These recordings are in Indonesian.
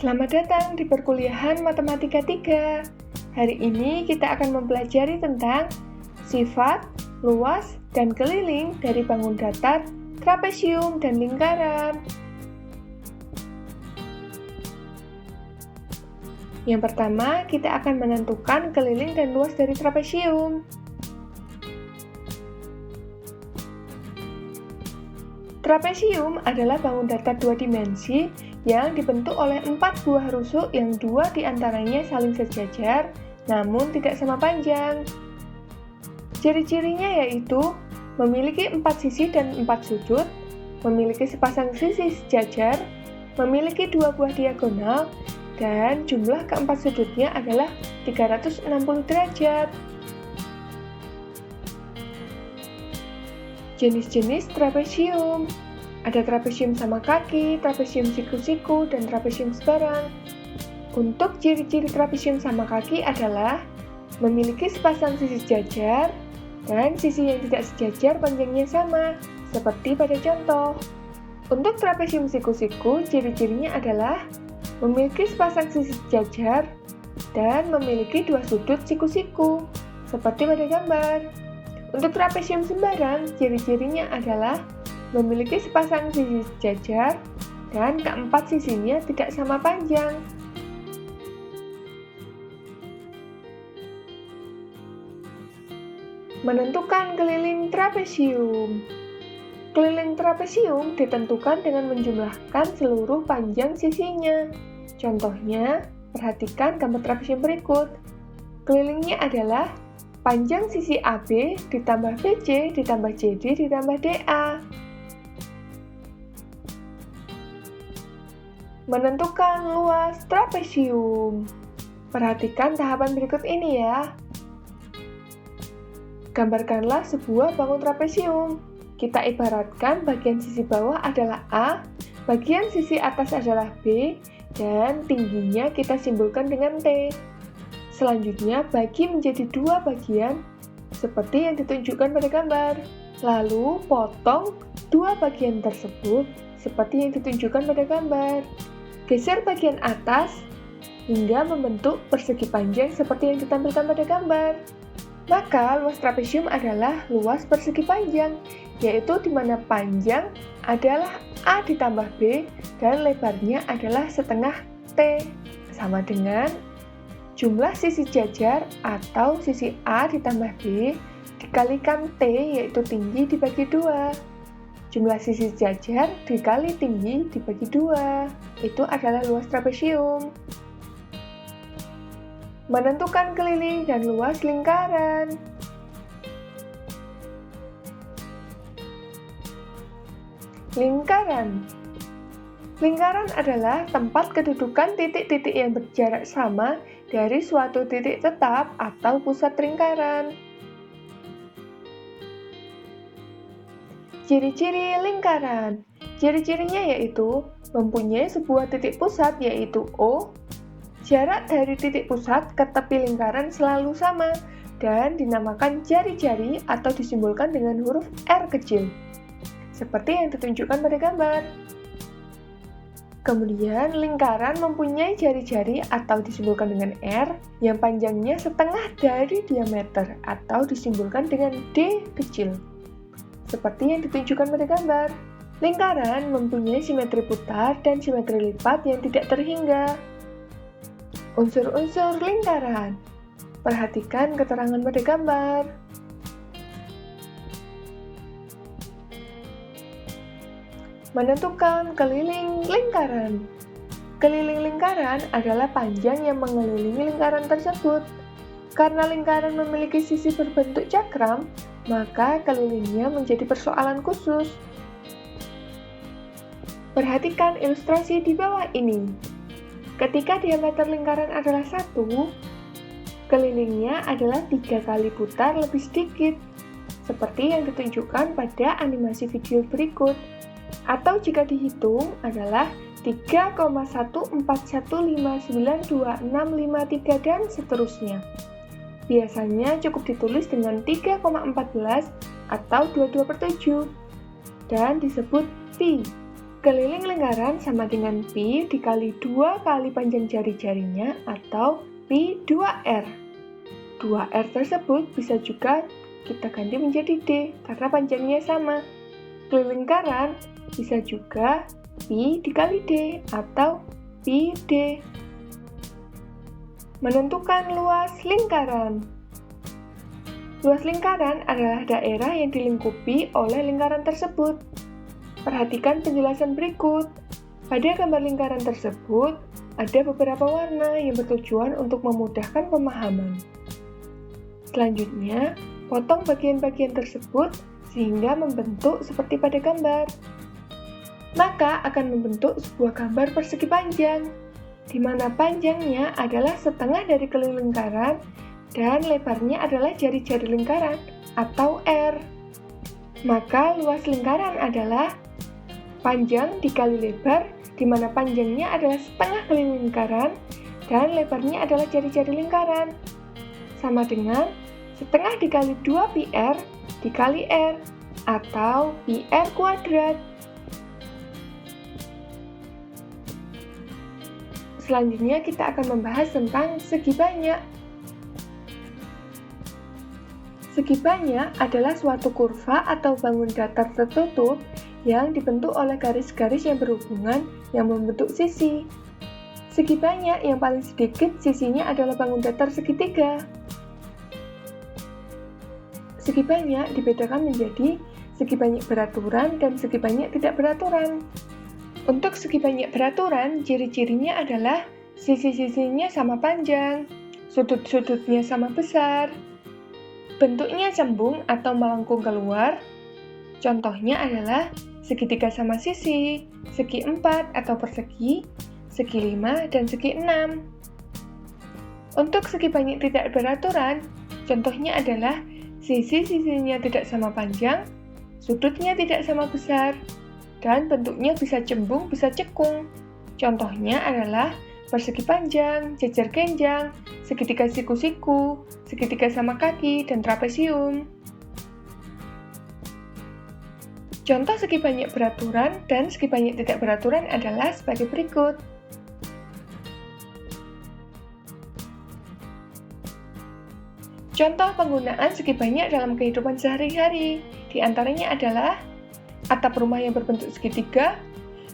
Selamat datang di perkuliahan Matematika 3. Hari ini kita akan mempelajari tentang sifat, luas, dan keliling dari bangun datar, trapesium, dan lingkaran. Yang pertama, kita akan menentukan keliling dan luas dari trapesium. Trapesium adalah bangun datar dua dimensi yang dibentuk oleh 4 buah rusuk yang 2 diantaranya saling sejajar, namun tidak sama panjang. Ciri-cirinya yaitu memiliki 4 sisi dan 4 sudut, memiliki sepasang sisi sejajar, memiliki 2 buah diagonal, dan jumlah keempat sudutnya adalah 360 derajat. Jenis-jenis trapesium. Ada trapesium sama kaki, trapesium siku-siku, dan trapesium sebarang. Untuk ciri-ciri trapesium sama kaki adalah memiliki sepasang sisi sejajar, dan sisi yang tidak sejajar panjangnya sama, seperti pada contoh. Untuk trapesium siku-siku, ciri-cirinya adalah memiliki sepasang sisi sejajar, dan memiliki 2 sudut siku-siku, seperti pada gambar. Untuk trapesium sembarang, ciri-cirinya adalah memiliki sepasang sisi sejajar dan keempat sisinya tidak sama panjang. Menentukan keliling trapesium. Keliling trapesium ditentukan dengan menjumlahkan seluruh panjang sisinya. Contohnya, perhatikan gambar trapesium berikut. Kelilingnya adalah panjang sisi AB ditambah BC ditambah CD ditambah DA. Menentukan luas trapesium. Perhatikan tahapan berikut ini ya. Gambarkanlah sebuah bangun trapesium. Kita ibaratkan bagian sisi bawah adalah A, bagian sisi atas adalah B, dan tingginya kita simbolkan dengan T. Selanjutnya, bagi menjadi 2 bagian, seperti yang ditunjukkan pada gambar. Lalu, potong 2 bagian tersebut, seperti yang ditunjukkan pada gambar. Geser bagian atas, hingga membentuk persegi panjang seperti yang ditampilkan pada gambar. Maka, luas trapesium adalah luas persegi panjang, yaitu di mana panjang adalah A ditambah B, dan lebarnya adalah setengah T, sama dengan jumlah sisi jajar atau sisi A ditambah B dikalikan T, yaitu tinggi dibagi 2. Jumlah sisi jajar dikali tinggi dibagi 2. Itu adalah luas trapesium. Menentukan keliling dan luas lingkaran. Lingkaran. Lingkaran adalah tempat kedudukan titik-titik yang berjarak sama dari suatu titik tetap atau pusat lingkaran. Ciri-ciri lingkaran. Ciri-cirinya yaitu mempunyai sebuah titik pusat yaitu O, jarak dari titik pusat ke tepi lingkaran selalu sama, dan dinamakan jari-jari atau disimbolkan dengan huruf R kecil, seperti yang ditunjukkan pada gambar. Kemudian, lingkaran mempunyai jari-jari atau disimbolkan dengan R yang panjangnya setengah dari diameter atau disimbolkan dengan D kecil, seperti yang ditunjukkan pada gambar. Lingkaran mempunyai simetri putar dan simetri lipat yang tidak terhingga. Unsur-unsur lingkaran. Perhatikan keterangan pada gambar. Menentukan keliling lingkaran. Keliling lingkaran adalah panjang yang mengelilingi lingkaran tersebut. Karena lingkaran memiliki sisi berbentuk cakram, maka kelilingnya menjadi persoalan khusus. Perhatikan ilustrasi di bawah ini. Ketika diameter lingkaran adalah 1, kelilingnya adalah 3 kali putar lebih sedikit, seperti yang ditunjukkan pada animasi video berikut. Atau jika dihitung adalah 3,141592653 dan seterusnya. Biasanya cukup ditulis dengan 3,14 atau 22/7 dan disebut pi. Keliling lingkaran sama dengan pi dikali 2 kali panjang jari-jarinya atau pi 2R. 2R tersebut bisa juga kita ganti menjadi D karena panjangnya sama. Keliling lingkaran bisa juga pi dikali D atau pi D. Menentukan luas lingkaran. Luas lingkaran adalah daerah yang dilingkupi oleh lingkaran tersebut. Perhatikan penjelasan berikut. Pada gambar lingkaran tersebut, ada beberapa warna yang bertujuan untuk memudahkan pemahaman. Selanjutnya, potong bagian-bagian tersebut sehingga membentuk seperti pada gambar. Maka akan membentuk sebuah gambar persegi panjang, di mana panjangnya adalah setengah dari keliling lingkaran dan lebarnya adalah jari-jari lingkaran atau R. Maka luas lingkaran adalah panjang dikali lebar, di mana panjangnya adalah setengah keliling lingkaran dan lebarnya adalah jari-jari lingkaran. Sama dengan setengah dikali 2 pi-r dikali R atau pi-r kuadrat. Selanjutnya kita akan membahas tentang segi banyak. Segi banyak adalah suatu kurva atau bangun datar tertutup yang dibentuk oleh garis-garis yang berhubungan yang membentuk sisi. Segi banyak yang paling sedikit sisinya adalah bangun datar segitiga. Segi banyak dibedakan menjadi segi banyak beraturan dan segi banyak tidak beraturan. Untuk segi banyak beraturan, ciri-cirinya adalah sisi-sisinya sama panjang, sudut-sudutnya sama besar, bentuknya cembung atau melengkung keluar. Contohnya adalah segitiga sama sisi, segi 4 atau persegi, segi 5, dan segi 6. Untuk segi banyak tidak beraturan, contohnya adalah sisi-sisinya tidak sama panjang, sudutnya tidak sama besar, dan bentuknya bisa cembung, bisa cekung. Contohnya adalah persegi panjang, jejer genjang, segitiga siku-siku, segitiga sama kaki, dan trapesium. Contoh segi banyak beraturan dan segi banyak tidak beraturan adalah sebagai berikut. Contoh penggunaan segi banyak dalam kehidupan sehari-hari, di antaranya adalah atap rumah yang berbentuk segitiga,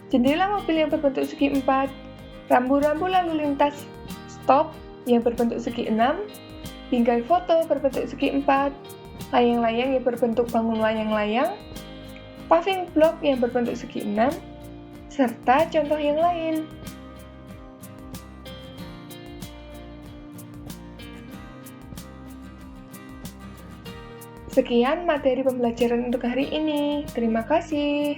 jendela mobil yang berbentuk segi 4, rambu-rambu lalu lintas stop yang berbentuk segi 6, bingkai foto berbentuk segi 4, layang-layang yang berbentuk bangun layang-layang, paving block yang berbentuk segi 6, serta contoh yang lain. Sekian materi pembelajaran untuk hari ini. Terima kasih.